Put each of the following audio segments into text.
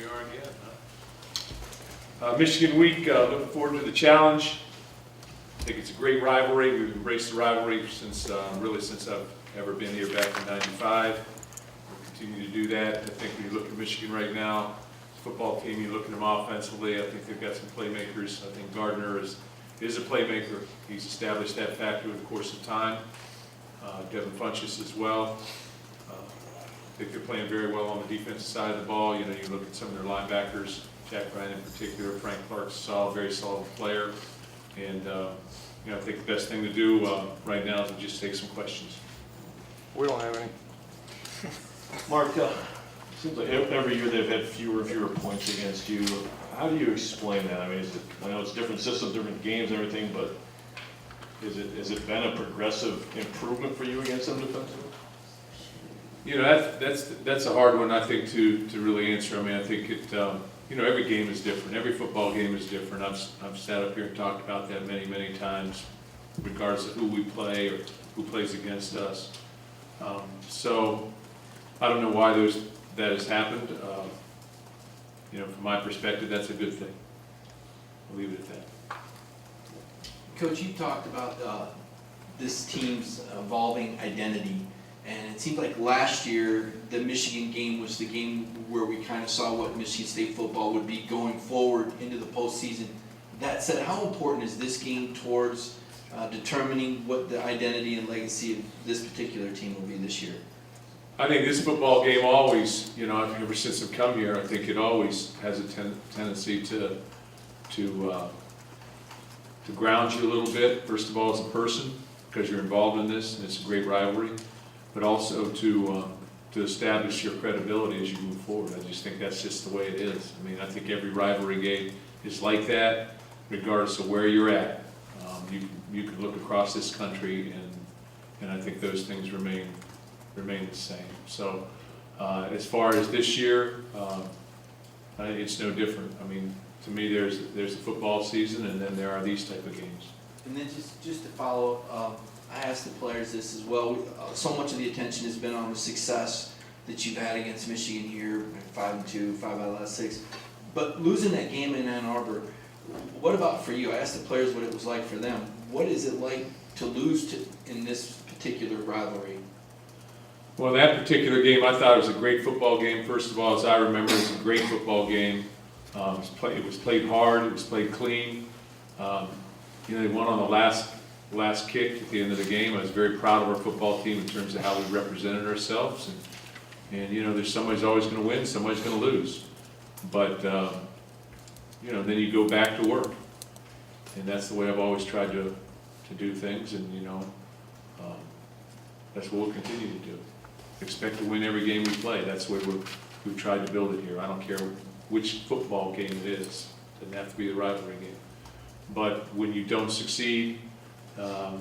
we are again, huh? Michigan Week, looking forward to the challenge. I think it's a great rivalry. We've embraced the rivalry since, really since I've ever been here back in '95. We'll continue to do that. I think when you look at Michigan right now, football team, you look at them offensively, I think they've got some playmakers. I think Gardner is a playmaker. He's established that fact over the course of time. Devin Funchess as well. I think they're playing very well on the defensive side of the ball. You know, you look at some of their linebackers, Jack Ryan in particular, Frank Clark's solid, very solid player. And, you know, I think the best thing to do right now is to just take some questions. We don't have any. Mark, seems like every year they've had fewer and fewer points against you. How do you explain that? I mean, I know it's different systems, different games and everything, but has it been a progressive improvement for you against them defensively? You know, that's a hard one, I think, to really answer. I mean, I think it, you know, every game is different. Every football game is different. I've sat up here and talked about that many, many times, regardless of who we play or who plays against us. So I don't know why that has happened. You know, from my perspective, that's a good thing. I'll leave it at that. Coach, you talked about this team's evolving identity, and it seemed like last year the Michigan game was the game where we kind of saw what Michigan State football would be going forward into the postseason. That said, how important is this game towards determining what the identity and legacy of this particular team will be this year? I think this football game always, you know, ever since I've come here, I think it always has a tendency to ground you a little bit. First of all, as a person, because you're involved in this, and it's a great rivalry, but also to establish your credibility as you move forward. I just think that's just the way it is. I mean, I think every rivalry game is like that, regardless of where you're at. You can look across this country, and I think those things remain the same. So as far as this year, it's no different. I mean, to me, there's the football season, and then there are these type of games. And then just to follow, I asked the players this as well. So much of the attention has been on the success that you've had against Michigan here, 5-2, 5 out of the last 6. But losing that game in Ann Arbor, what about for you? I asked the players what it was like for them. What is it like to lose in this particular rivalry? Well, that particular game, I thought it was a great football game. First of all, as I remember, it was a great football game. It was played hard. It was played clean. You know, they won on the last kick at the end of the game. I was very proud of our football team in terms of how we represented ourselves. And you know, there's somebody's always going to win, somebody's going to lose. But you know, then you go back to work, and that's the way I've always tried to do things. And you know, that's what we'll continue to do. Expect to win every game we play. That's the way we've tried to build it here. I don't care which football game it is. It doesn't have to be the rivalry game. But when you don't succeed, I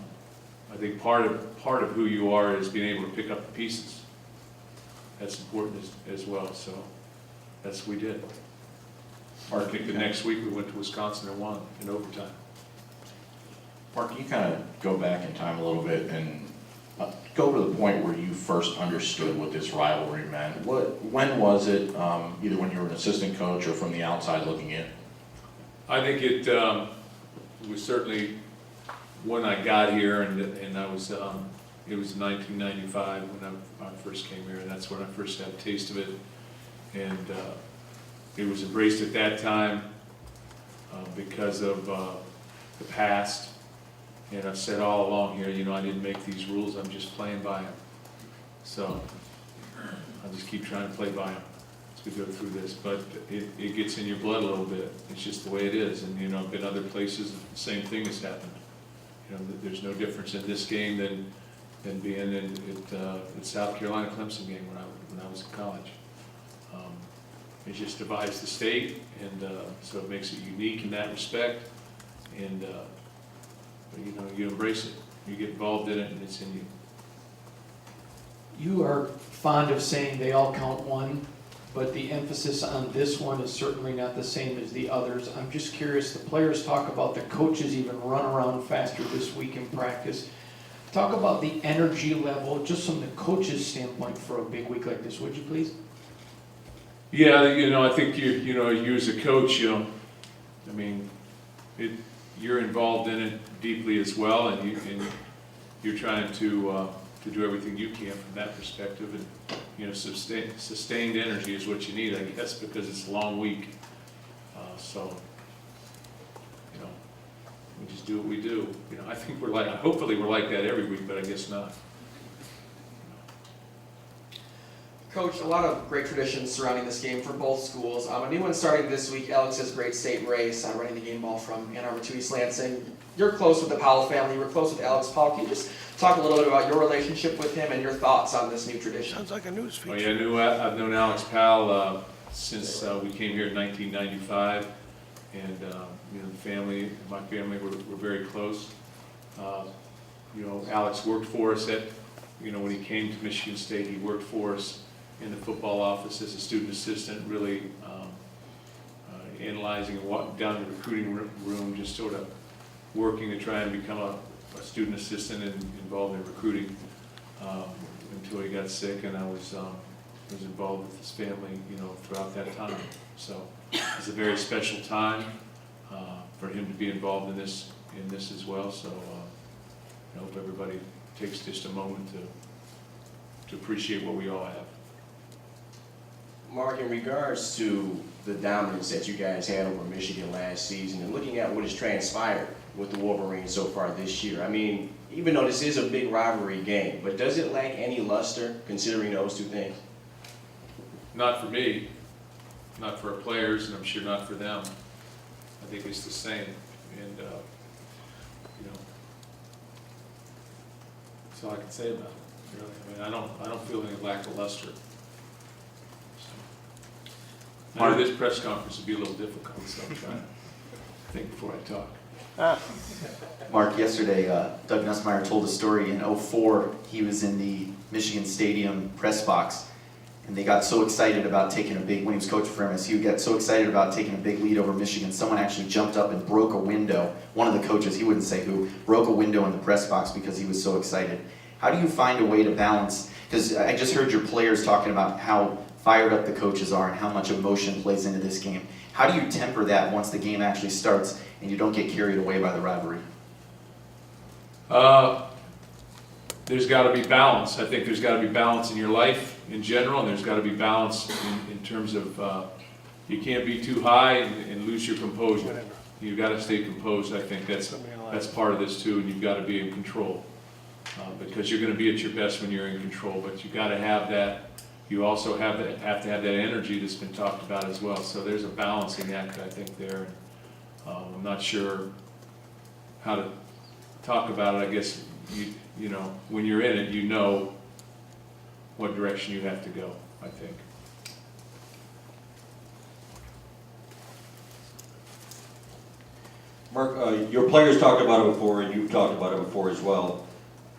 think part of who you are is being able to pick up the pieces. That's important as well. So that's what we did. I think the next week we went to Wisconsin and won in overtime. Mark, can you kind of go back in time a little bit and go to the point where you first understood what this rivalry meant? When was it, either when you were an assistant coach or from the outside looking in? I think it was certainly when I got here, and I was, it was 1995 when I first came here, and that's when I first had a taste of it. And it was embraced at that time because of the past. And I've said all along here, you know, I didn't make these rules, I'm just playing by them. So I'll just keep trying to play by them as we go through this. But it gets in your blood a little bit. It's just the way it is. And, you know, I've been other places, the same thing has happened. You know, there's no difference in this game than being in the South Carolina Clemson game when I was in college. It just divides the state, and so it makes it unique in that respect. And you know, you embrace it, you get involved in it, and it's in you. You are fond of saying they all count one, but the emphasis on this one is certainly not the same as the others. I'm just curious, the players talk about the coaches even run around faster this week in practice. Talk about the energy level, just from the coach's standpoint for a big week like this, would you please? Yeah, I think you as a coach, I mean, you're involved in it deeply as well, and you're trying to do everything you can from that perspective, and, sustained energy is what you need, I guess, because it's a long week. So, we just do what we do. I think hopefully we're like that every week, but I guess not. Coach, a lot of great traditions surrounding this game for both schools. A new one starting this week, Alex's great state race, running the game ball from Ann Arbor to East Lansing. You're close with the Powell family, you were close with Alex Powell. Can you just talk a little bit about your relationship with him and your thoughts on this new tradition? Sounds like a news Well, feature. yeah, I've known Alex Powell since we came here in 1995, and my family were very close. Alex worked for us when he came to Michigan State, he worked for us in the football office as a student assistant, really analyzing and walking down the recruiting room, just sort of working to try and become a student assistant and involved in recruiting until he got sick, and I was involved with his family, throughout that time. So it's a very special time for him to be involved in this as well. So I hope everybody takes just a moment to appreciate what we all have. Mark, in regards to the dominance that you guys had over Michigan last season, and looking at what has transpired with the Wolverines so far this year, I mean, even though this is a big rivalry game, but does it lack any luster considering those two things? Not for me, not for our players, and I'm sure not for them. I think it's the same, and that's all I can say about it. Really, I mean, I don't feel any lack of luster. I know this press conference would be a little difficult, so I'm trying to think before I talk. Mark, yesterday, Doug Nussmeier told a story in '04. He was in the Michigan Stadium press box, and they got so excited about taking when he was coach for MSU, got so excited about taking a big lead over Michigan, someone actually jumped up and broke a window. One of the coaches, he wouldn't say who, broke a window in the press box because he was so excited. How do you find a way to balance, because I just heard your players talking about how fired up the coaches are and how much emotion plays into this game. How do you temper that once the game actually starts and you don't get carried away by the rivalry? There's got to be balance. I think there's got to be balance in your life in general, and there's got to be balance in terms of you can't be too high and lose your composure. You've got to stay composed. I think that's part of this too, and you've got to be in control because you're going to be at your best when you're in control. But you've got to have that. You also have to have that energy that's been talked about as well. So there's a balancing act, I think, there. I'm not sure how to talk about it. I guess when you're in it, you know what direction you have to go, I think. Mark, your players talked about it before, and you've talked about it before as well,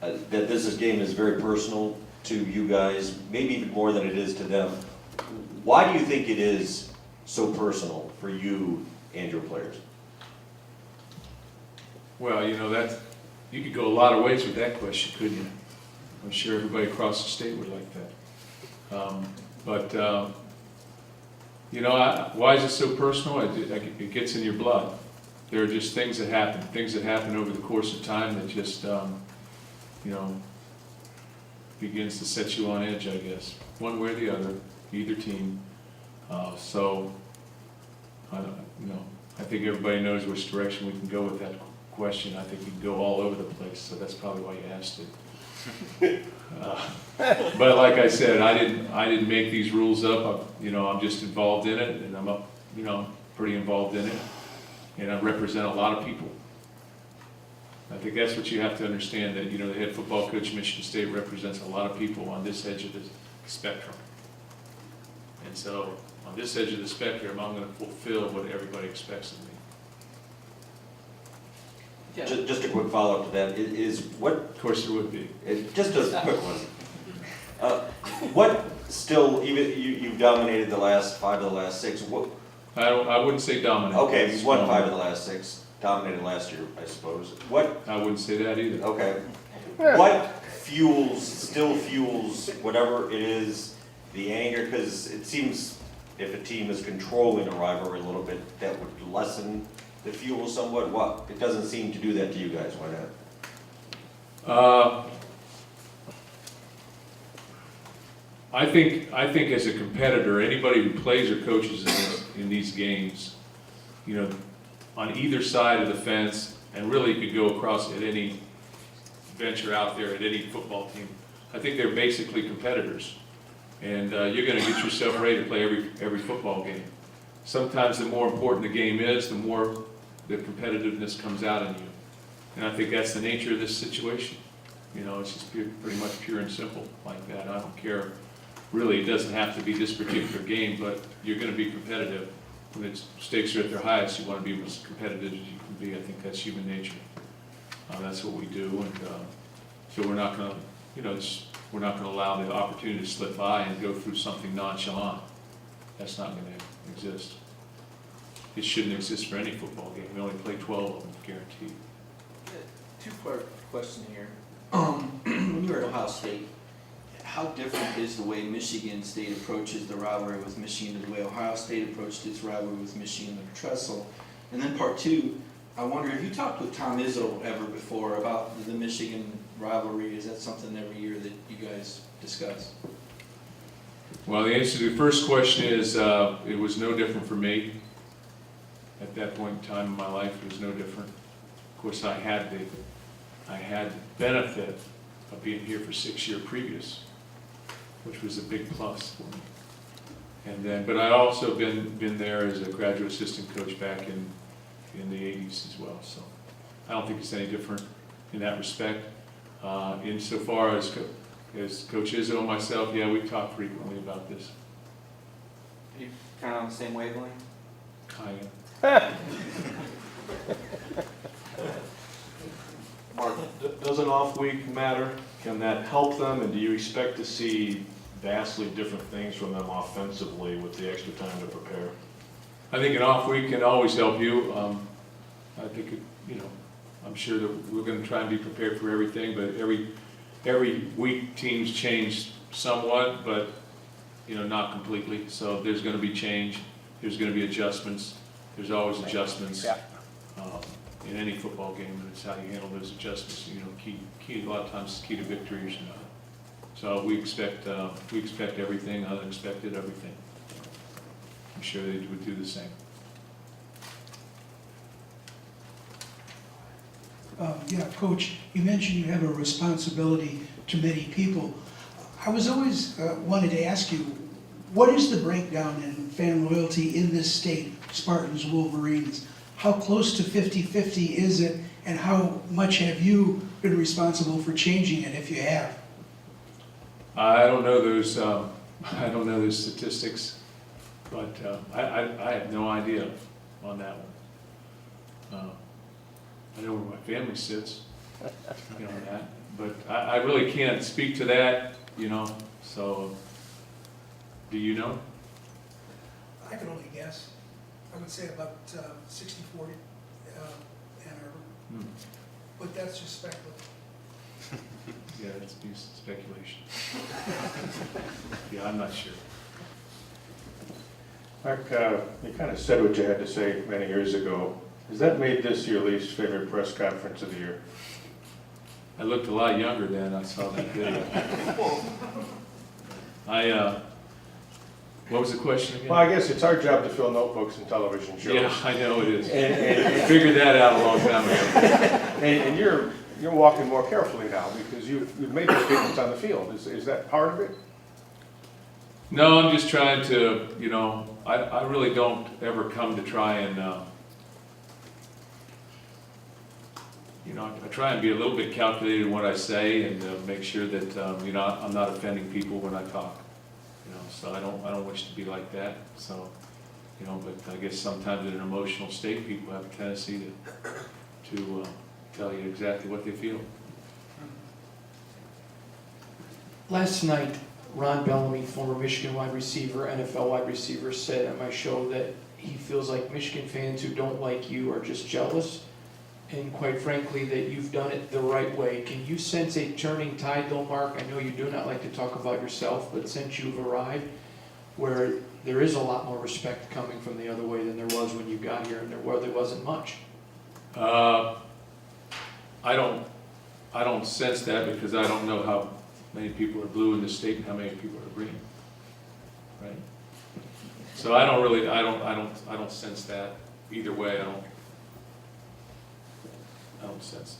that this game is very personal to you guys, maybe even more than it is to them. Why do you think it is so personal for you and your players? Well, you could go a lot of ways with that question, couldn't you? I'm sure everybody across the state would like that. Why is it so personal? It gets in your blood. There are just things that happen over the course of time that just, begins to set you on edge, I guess, one way or the other, either team. I think everybody knows which direction we can go with that question. I think you can go all over the place, so that's probably why you asked it. But like I said, I didn't make these rules up. I'm just involved in it, and I'm pretty involved in it, and I represent a lot of people. I think that's what you have to understand, that the head football coach at Michigan State represents a lot of people on this edge of the spectrum. And so on this edge of the spectrum, I'm going to fulfill what everybody expects of me. Yeah. Just a quick follow-up to that, Of course there would be. just a quick one. What still, even you've dominated the last 5 of the last 6, what? I wouldn't say dominant. Okay, you've won 5 of the last 6, dominated last year, I suppose. What? I wouldn't say that either. Okay. What still fuels whatever it is, the anger? Because it seems if a team is controlling a rivalry a little bit, that would lessen the fuel somewhat? What, it doesn't seem to do that to you guys, why not? I think as a competitor, anybody who plays or coaches in these games, you know, on either side of the fence, and really you could go across at any venture out there at any football team, I think they're basically competitors. And you're gonna get yourself ready to play every football game. Sometimes the more important the game is, the more the competitiveness comes out in you. And I think that's the nature of this situation. You know, it's just pretty much pure and simple like that. I don't care. Really, it doesn't have to be this particular game, but you're going to be competitive. When the stakes are at their highest, you want to be as competitive as you can be. I think that's human nature. That's what we do, and so we're not going to, you know, we're not going to allow the opportunity to slip by and go through something nonchalant. That's not going to exist. It shouldn't exist for any football game. We only play 12 of them, guaranteed. Two-part question here. When you were at Ohio State, how different is the way Michigan State approaches the rivalry with Michigan to the way Ohio State approached its rivalry with Michigan under Tressel? And then part two, I wonder, have you talked with Tom Izzo ever before about the Michigan rivalry? Is that something every year that you guys discuss? Well, the answer to the first question is it was no different for me. At that point in time in my life, it was no different. Of course, I had the benefit of being here for 6 years previous, which was a big plus for me. And then, but I also been there as a graduate assistant coach back in the 80s as well. So I don't think it's any different in that respect. Insofar as Coach Izzo and myself, yeah, we talk frequently about this. You kind of on the same wavelength? Kind of. Mark, does an off week matter? Can that help them, and do you expect to see vastly different things from them offensively with the extra time to prepare? I think an off week can always help you. I think, you know, I'm sure that we're going to try and be prepared for everything, but every week teams change somewhat, but, you know, not completely. So there's going to be change. There's going to be adjustments. There's always adjustments in any football game, and it's how you handle those adjustments. You know, key a lot of times is key to victories. So we expect everything, unexpected everything. I'm sure they would do the same. Yeah, Coach, you mentioned you have a responsibility to many people. I was always wanted to ask you, what is the breakdown in fan loyalty in this state, Spartans, Wolverines? How close to 50-50 is it, and how much have you been responsible for changing it, if you have? I don't know those. I don't know those statistics, but I have no idea on that one. I know where my family sits, you know, on that, but I really can't speak to that, you know. So, do you know? I can only guess. I would say about 60-40 Ann Arbor, but that's just speculative. Yeah, that's just speculation. Yeah, I'm not sure. Mark, you kind of said what you had to say many years ago. Has that made this your least favorite press conference of the year? I looked a lot younger then I saw that video. What was the question again? Well, I guess it's our job to fill notebooks and television shows. Yeah, I know it is. I figured that out a long time ago. And you're walking more carefully now because you've made those statements on the field. Is that part of it? No, I'm just trying to, you know, I really don't ever come to try and, you know, I try and be a little bit calculated in what I say and make sure that, you know, I'm not offending people when I talk. You know, so I don't wish to be like that. So, you know, but I guess sometimes in an emotional state, people have a tendency to tell you exactly what they feel. Last night, Ron Bellamy, former Michigan wide receiver, NFL wide receiver, said on my show that he feels like Michigan fans who don't like you are just jealous, and quite frankly, that you've done it the right way. Can you sense a turning tide though, Mark? I know you do not like to talk about yourself, but since you've arrived, where there is a lot more respect coming from the other way than there was when you got here, and there wasn't much. I don't sense that because I don't know how many people are blue in the state and how many people are green, right? So I don't sense that either way. I don't sense it.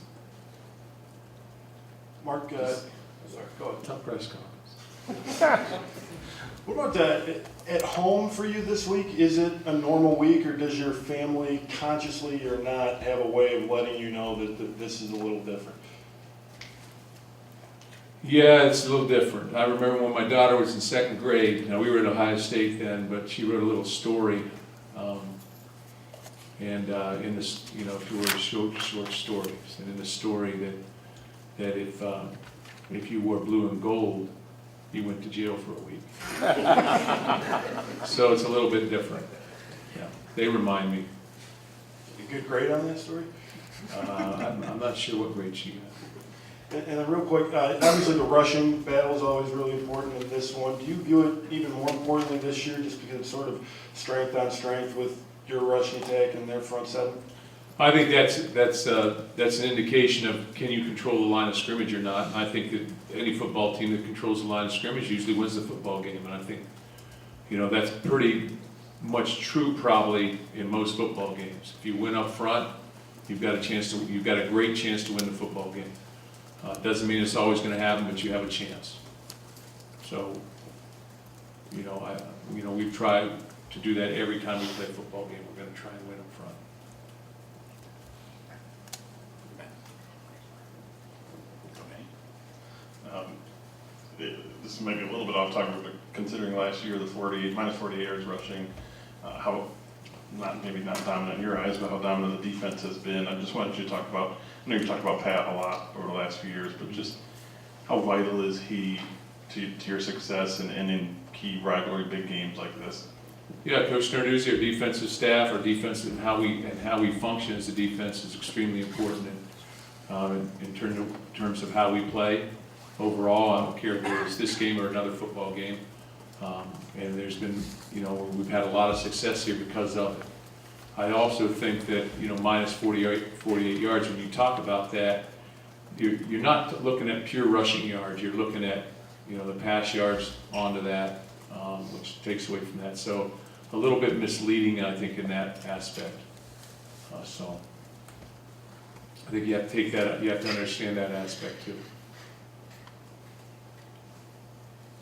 Mark, sorry, go ahead. Tough press conference. What about at home for you this week? Is it a normal week, or does your family consciously or not have a way of letting you know that this is a little different? Yeah, it's a little different. I remember when my daughter was in second grade, we were at Ohio State then, but she wrote a little story. In this, she wrote short stories. And in the story that if you wore blue and gold, you went to jail for a week. So it's a little bit different. Yeah, they remind me. A good grade on that story? I'm not sure what grade she got. And then real quick, obviously the rushing battle is always really important in this one. Do you view it even more importantly this year just because it's sort of strength on strength with your rushing attack and their front seven? I think that's an indication of can you control the line of scrimmage or not. And I think that any football team that controls the line of scrimmage usually wins the football game. And I think, that's pretty much true probably in most football games. If you win up front, you've got a great chance to win the football game. Doesn't mean it's always going to happen, but you have a chance. So, we've tried to do that every time we play a football game. We're going to try and win up front. This may be a little bit off topic, but considering last year the minus 48 yards rushing, how maybe not dominant in your eyes, but how dominant the defense has been. I just wanted you to talk about. I know you talked about Pat a lot over the last few years, but just how vital is he to your success and in key rivalry big games like this? Yeah, Coach Narduzzi, our defensive staff, our defense and how we function as a defense is extremely important in terms of how we play overall. I don't care if it's this game or another football game. And there's been, we've had a lot of success here because of it. I also think that, minus 48 yards, when you talk about that, you're not looking at pure rushing yards. You're looking at, the pass yards onto that, which takes away from that. So a little bit misleading, I think, in that aspect. So I think you have to take that, you have to understand that aspect too.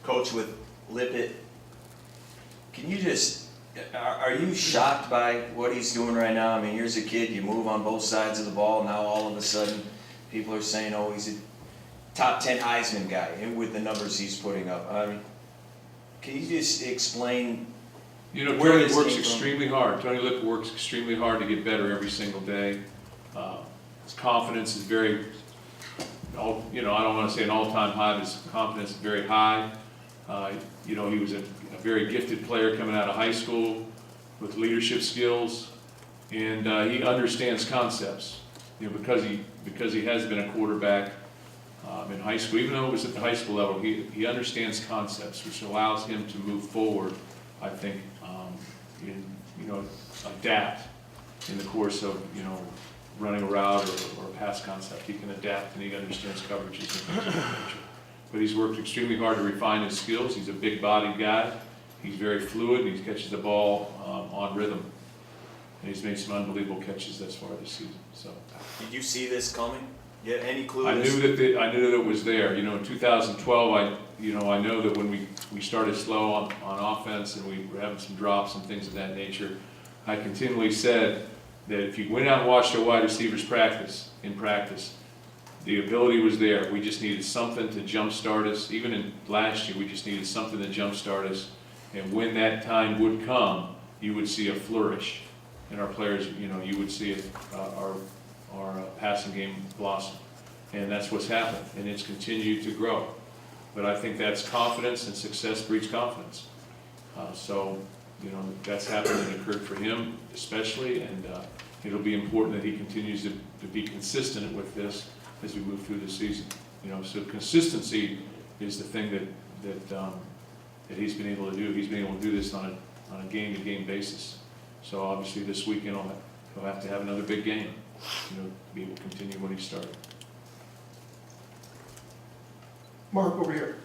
Coach, with Lippett, can you just, are you shocked by what he's doing right now? I mean, here's a kid, you move on both sides of the ball, now all of a sudden people are saying, oh, he's a top 10 Heisman guy with the numbers he's putting up. I mean, can you just explain where Tony this works came from? extremely hard. Tony Lippett works extremely hard to get better every single day. His confidence is very, I don't want to say an all-time high, but his confidence is very high. He was a very gifted player coming out of high school with leadership skills, and he understands concepts. Because he has been a quarterback in high school, even though it was at the high school level, he understands concepts, which allows him to move forward. I think adapt in the course of running a route or a pass concept. He can adapt and he understands coverages and things of that nature. But he's worked extremely hard to refine his skills. He's a big-bodied guy. He's very fluid, and he catches the ball on rhythm. And he's made some unbelievable catches thus far this season. So, Did you see this coming? Yeah, any clue? I knew that it was there. In 2012, I know that when we started slow on offense and we were having some drops and things of that nature, I continually said that if you went out and watched our wide receivers in practice, the ability was there. We just needed something to jumpstart us. Even in last year, we just needed something to jumpstart us. And when that time would come, you would see a flourish in our players. You would see our passing game blossom. And that's what's happened. And it's continued to grow. But I think that's confidence, and success breeds confidence. That's happened and occurred for him especially. And it'll be important that he continues to be consistent with this as we move through the season. So consistency is the thing that he's been able to do. He's been able to do this on on a game-to-game basis. So obviously this weekend he'll have to have another big game, to be able to continue what he started. Mark, over here.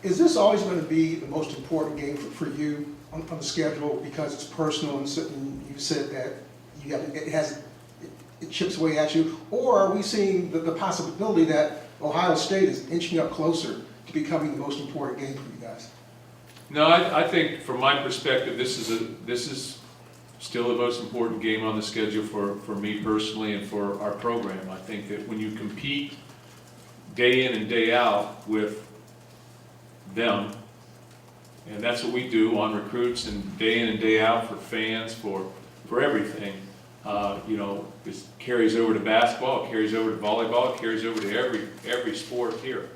Is this always going to be the most important game for you on the schedule because it's personal and you said that it chips away at you? Or are we seeing the possibility that Ohio State is inching up closer to becoming the most important game for you guys? No, I think from my perspective, this is still the most important game on the schedule for me personally and for our program. I think that when you compete day in and day out with them, and that's what we do on recruits and day in and day out for fans, for everything. It carries over to basketball, it carries over to volleyball, it carries over to every sport here.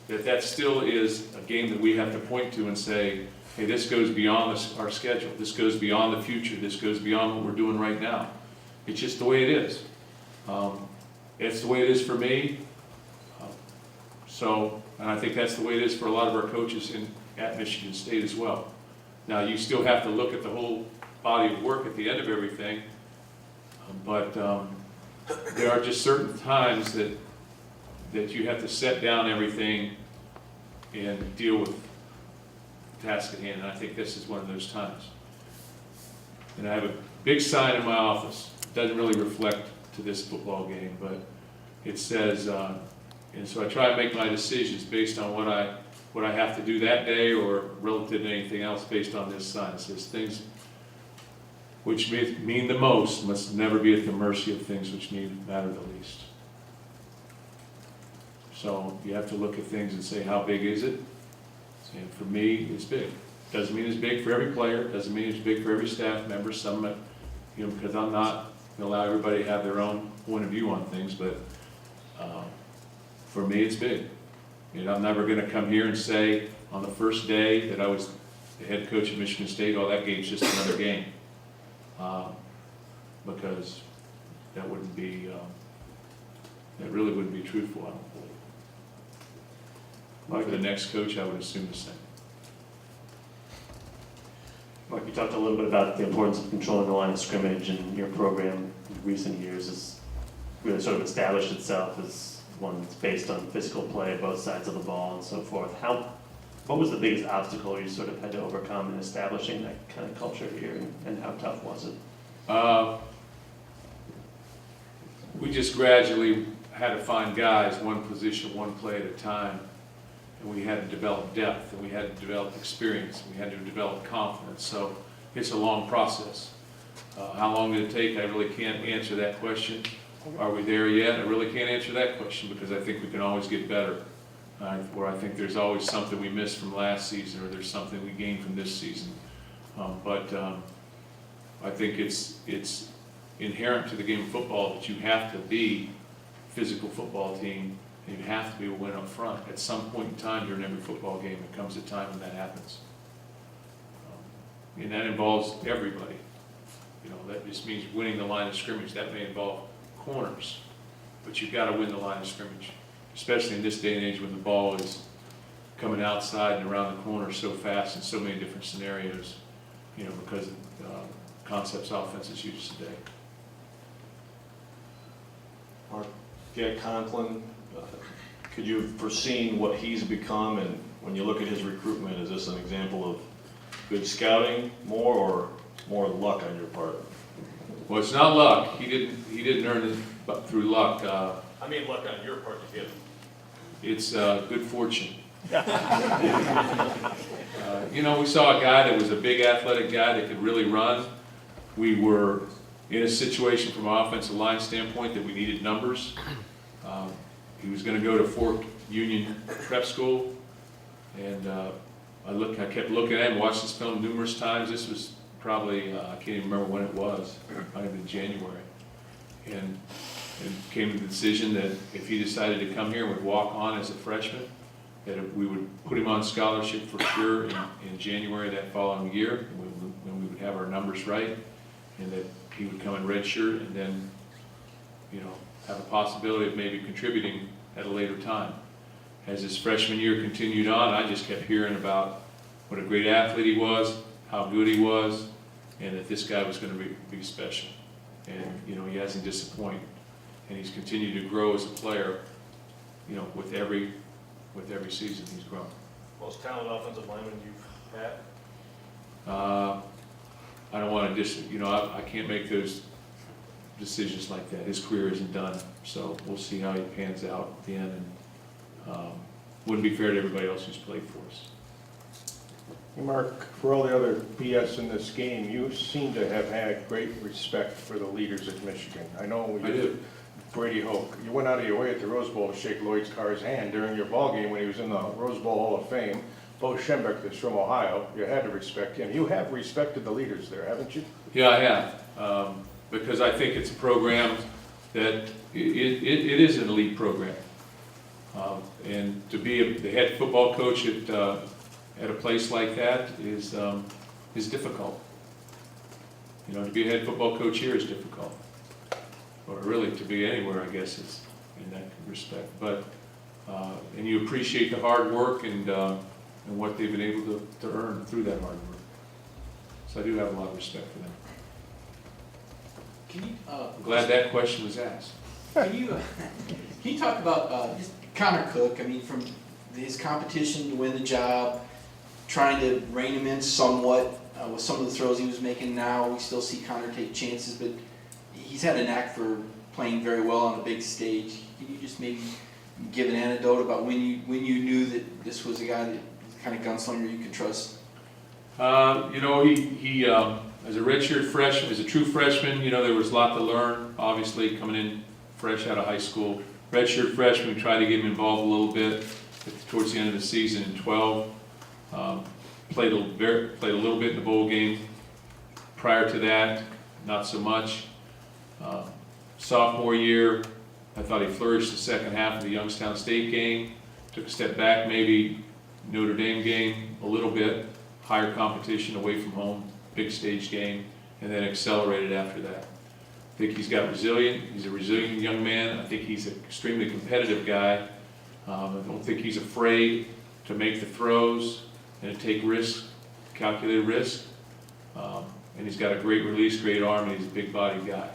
That still is a game that we have to point to and say, hey, this goes beyond our schedule, this goes beyond the future, this goes beyond what we're doing right now. It's just the way it is. It's the way it is for me. And I think that's the way it is for a lot of our coaches at Michigan State as well. Now, you still have to look at the whole body of work at the end of everything, but there are just certain times that you have to set down everything and deal with the task at hand, and I think this is one of those times. And I have a big sign in my office. It doesn't really reflect to this football game, but it says, and so I try to make my decisions based on what I have to do that day or relative to anything else based on this sign. It says things which mean the most must never be at the mercy of things which matter the least. So you have to look at things and say, how big is it? And for me, it's big. Doesn't mean it's big for every player. Doesn't mean it's big for every staff member. Some, because I'm not going to allow everybody to have their own point of view on things, but for me, it's big. I'm never going to come here and say on the first day that I was the head coach of Michigan State, oh, that game's just another game. Because that wouldn't be, that really wouldn't be truthful, I don't believe. Like the next coach, I would assume the same. Mark, you talked a little bit about the importance of controlling the line of scrimmage, and your program in recent years has really sort of established itself as one that's based on physical play, both sides of the ball and so forth. What was the biggest obstacle you sort of had to overcome in establishing that kind of culture here, and how tough was it? We just gradually had to find guys, one position, one play at a time, and we had to develop depth, and we had to develop experience, and we had to develop confidence. So it's a long process. How long did it take? I really can't answer that question. Are we there yet? I really can't answer that question because I think we can always get better. Or I think there's always something we missed from last season, or there's something we gained from this season. But I think it's inherent to the game of football that you have to be a physical football team, and you have to be able to win up front. At some point in time during every football game, there comes a time when that happens. And that involves everybody. That just means winning the line of scrimmage. That may involve corners, but you've got to win the line of scrimmage, especially in this day and age when the ball is coming outside and around the corner so fast in so many different scenarios, because of concepts offenses use today. Mark, Conklin, could you have foreseen what he's become, and when you look at his recruitment, is this an example of good scouting more or more luck on your part? Well, it's not luck. He didn't earn it through luck. I mean luck on your part to get him. It's good fortune. We saw a guy that was a big athletic guy that could really run. We were in a situation from an offensive line standpoint that we needed numbers. He was going to go to Fort Union Prep School, and I kept looking at him, watched this film numerous times. This was probably, I can't even remember when it was. It might have been January. And came to the decision that if he decided to come here and would walk on as a freshman, that we would put him on scholarship for sure in January that following year, when we would have our numbers right, and that he would come in redshirt and then, have a possibility of maybe contributing at a later time. As his freshman year continued on, I just kept hearing about what a great athlete he was, how good he was, and that this guy was gonna be special. And, you know, he hasn't disappointed, and he's continued to grow as a player, you know, with every season he's grown. Most talented offensive lineman you've had? I don't wanna you know, I can't make those decisions like that. His career isn't done, so we'll see how he pans out at the end, and, wouldn't be fair to everybody else who's played for us. Mark, for all the other BS in this game, you seem to have had great respect for the leaders at Michigan. I know I do. Brady Hoke, you went out of your way at the Rose Bowl to shake Lloyd Carr's hand during your ball game when he was in the Rose Bowl Hall of Fame. Bo Schembech, that's from Ohio, you had to respect him. You have respected the leaders there, haven't you? Yeah, I have, because I think it's a program that, it is an elite program. And to be the head football coach at a place like that is difficult. You know, to be a head football coach here is difficult. Or really to be anywhere, I guess, is in that respect. But, and you appreciate the hard work and what they've been able to earn through that hard work. So I do have a lot of respect for them. Can you, I'm glad that question was asked. can you talk about just Connor Cook? I mean, from his competition to win the job, trying to rein him in somewhat with some of the throws he was making. Now we still see Connor take chances, but he's had a knack for playing very well on a big stage. Can you just maybe give an anecdote about when you knew that this was a guy that kind of gunslinger you could trust? You know, he as a redshirt freshman, as a true freshman, you know, there was a lot to learn, obviously, coming in fresh out of high school. Redshirt freshman, we tried to get him involved a little bit towards the end of the season in 12. Played a little bit in the bowl game. Prior to that, not so much. Sophomore year, I thought he flourished the second half of the Youngstown State game. Took a step back, maybe Notre Dame game a little bit. Higher competition away from home, big stage game, and then accelerated after that. I think he's got resilient. He's a resilient young man. I think he's an extremely competitive guy. I don't think he's afraid to make the throws and to take risks, calculated risk. And he's got a great release, great arm, and he's a big-bodied guy.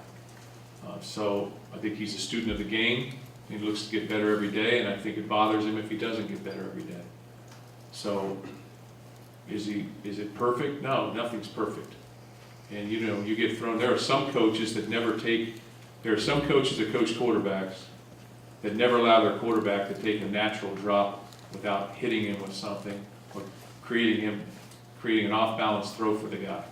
So I think he's a student of the game. He looks to get better every day, and I think it bothers him if he doesn't get better every day. So is it perfect? No, nothing's perfect. And you know, you get thrown. There are some coaches that coach quarterbacks that never allow their quarterback to take a natural drop without hitting him with something or creating an off-balance throw for the guy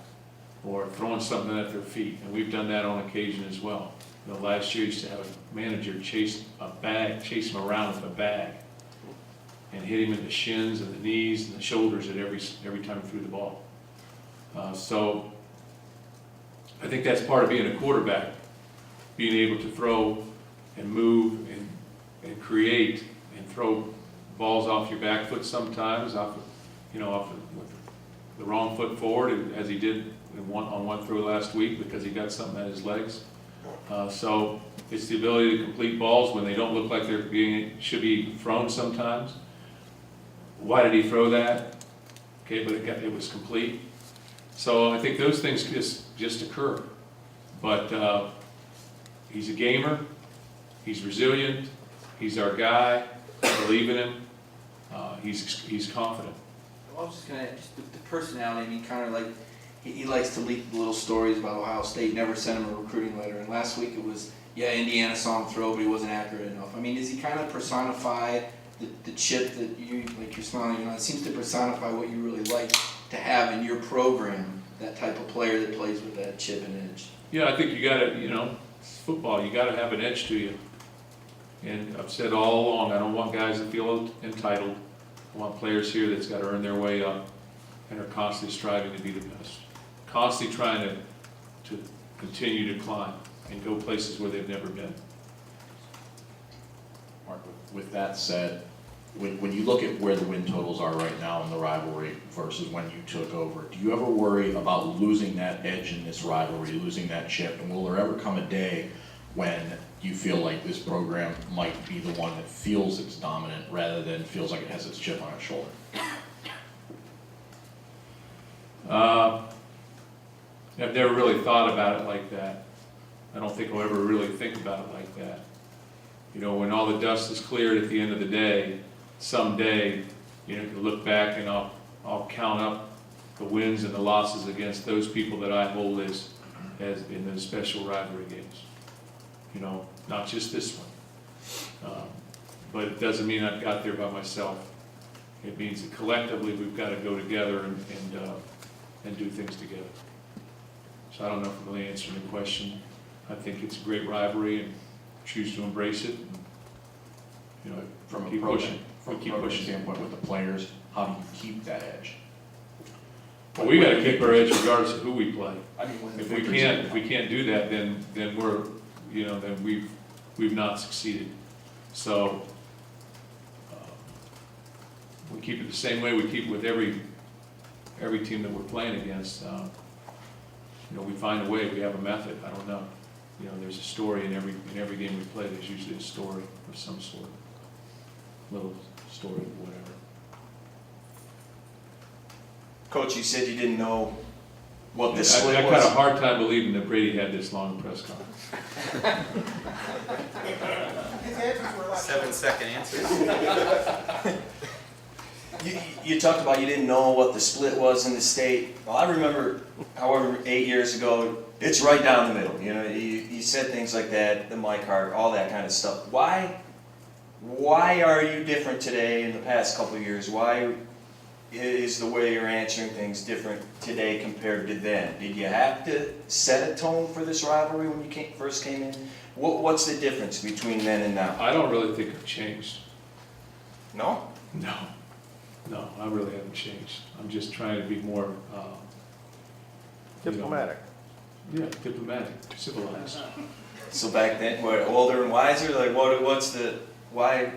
or throwing something at their feet. And we've done that on occasion as well. You know, last year, used to have a manager chase him around with a bag and hit him in the shins and the knees and the shoulders at every time he threw the ball. So I think that's part of being a quarterback, being able to throw and move and create and throw balls off your back foot sometimes, with the wrong foot forward, as he did on one throw last week because he got something at his legs. So it's the ability to complete balls when they don't look like should be thrown sometimes. Why did he throw that? Okay, but it was complete. So I think those things just occur. But he's a gamer. He's resilient. He's our guy. I believe in him. He's confident. Well, I was just gonna, just the personality, I mean, kind of like, he likes to leak little stories about Ohio State, never sent him a recruiting letter, and last week it was, yeah, Indiana saw him throw, but he wasn't accurate enough. I mean, does he kind of personify the chip that you're smiling, it seems to personify what you really like to have in your program, that type of player that plays with that chip and edge? Yeah, I think you gotta, it's football, you gotta have an edge to you. And I've said all along, I don't want guys that feel entitled. I want players here that's got to earn their way up and are constantly striving to be the best. Constantly trying to continue to climb and go places where they've never been. Mark, with that said, when you look at where the win totals are right now in the rivalry versus when you took over, do you ever worry about losing that edge in this rivalry, losing that chip? And will there ever come a day when you feel like this program might be the one that feels it's dominant rather than feels like it has its chip on its shoulder? I've never really thought about it like that. I don't think I'll ever really think about it like that. You know, when all the dust is cleared at the end of the day, someday, you know, you look back and I'll count up the wins and the losses against those people that I hold as in those special rivalry games. You know, not just this one. But it doesn't mean I've got there by myself. It means that collectively we've got to go together and do things together. So I don't know if I'm really answering the question. I think it's a great rivalry and choose to embrace it. And, you know, From a keep program, pushing. from a Keep program pushing. standpoint with the players, how do you keep that edge? Well, we got to keep our edge regardless of who we play. I mean, when the If we victories- can't do that, then we're, you know, then we've not succeeded. So we keep it the same way we keep it with every team that we're playing against. You know, we find a way. We have a method. I don't know. You know, there's a story in every game we play. There's usually a story of some sort, little story, whatever. Coach, you said you didn't know what the I split got was. a hard time believing that Brady had this long press conference. His answers were like. 7-second answers. You talked about you didn't know what the split was in the state. Well, I remember, however, 8 years ago, it's right down the middle. You know, you said things like that, the Mike Hart, all that kind of stuff. Why are you different today in the past couple of years? Why is the way you're answering things different today compared to then? Did you have to set a tone for this rivalry when you first came in? What's the difference between then and now? I don't really think I've changed. No? No, I really haven't changed. I'm just trying to be more, Diplomatic. yeah, diplomatic, civilized. So back then, what, older and wiser? Like, what's the, why?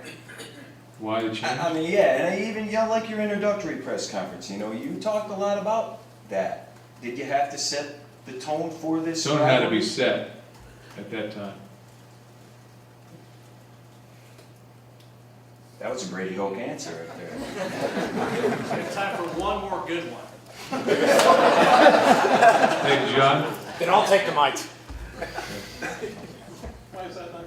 Why the change? I mean, yeah, and I even, like your introductory press conference, you know, you talked a lot about that. Did you have to set the tone for this? Tone had to rivalry? be set at that time. That was a Brady Hoke answer right there. Time for one more good one. Thank you, John. Then I'll take the mic. Why is that not?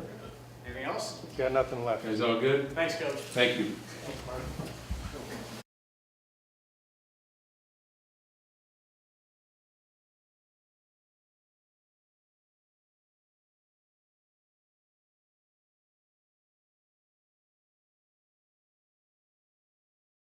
Anything else? Got nothing left. Guys all good? Thanks, Coach. Thank you. Thanks, Mark.